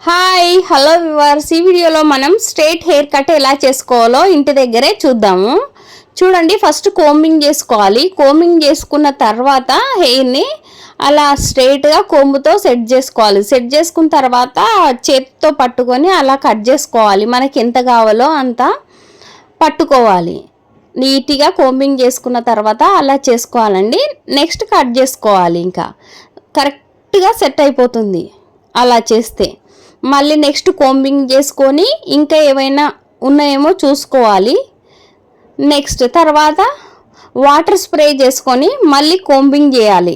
Hi hello viewers, ఈ వీడియోలో మనం స్ట్రైట్ హెయిర్ కట్ ఎలా చేసుకోవాలో ఇంటి దగ్గరే చూద్దాము. చూడండి, ఫస్ట్ కోంబింగ్ చేసుకోవాలి. కోంబింగ్ చేసుకున్న తర్వాత హెయిర్ని అలా స్ట్రైట్గా కోంబుతో సెట్ చేసుకోవాలి. సెట్ చేసుకున్న తర్వాత చేతితో పట్టుకొని అలా కట్ చేసుకోవాలి. మనకి ఎంత కావాలో అంత పట్టుకోవాలి. నీట్గా కోంబింగ్ చేసుకున్న తర్వాత అలా చేసుకోవాలండి. నెక్స్ట్ కట్ చేసుకోవాలి. ఇంకా కరెక్ట్గా సెట్ అయిపోతుంది అలా చేస్తే. మళ్ళీ నెక్స్ట్ కోంబింగ్ చేసుకొని ఇంకా ఏమైనా ఉన్నాయేమో చూసుకోవాలి. నెక్స్ట్ తర్వాత వాటర్ స్ప్రే చేసుకొని మళ్ళీ కోంబింగ్ చేయాలి.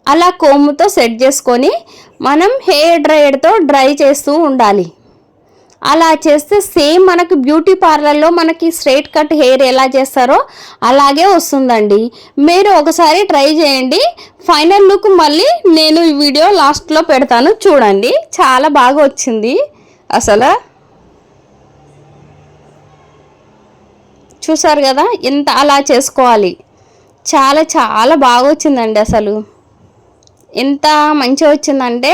అలా కోంబుతో సెట్ చేసుకొని మనం హెయిర్ డ్రైయర్తో డ్రై చేస్తూ ఉండాలి. అలా చేస్తే సేమ్ మనకు బ్యూటీ పార్లర్లో మనకి స్ట్రైట్ కట్ హెయిర్ ఎలా చేస్తారో అలాగే వస్తుందండి. మీరు ఒకసారి ట్రై చేయండి. ఫైనల్ లుక్ మళ్ళీ నేను ఈ వీడియో లాస్ట్లో పెడతాను, చూడండి. చాలా బాగా వచ్చింది. అసలు చూసారు కదా ఎంత అలా చేసుకోవాలి. చాలా చాలా బాగా వచ్చిందండి. అసలు ఎంత మంచిగా వచ్చిందంటే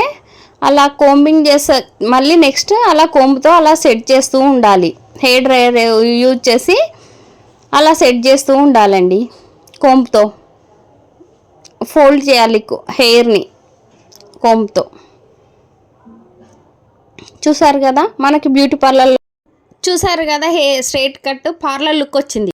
అలా కోంబింగ్ చేస్తే మళ్ళీ నెక్స్ట్ అలా కోంబుతో అలా సెట్ చేస్తూ ఉండాలి. హెయిర్ డ్రైయర్ యూజ్ చేసి అలా సెట్ చేస్తూ ఉండాలండి. కోంబుతో ఫోల్డ్ చేయాలి హెయిర్ని కోంబుతో. చూసారు కదా మనకి బ్యూటీ పార్లర్, చూసారు కదా hair straight cut parlour look వచ్చింది.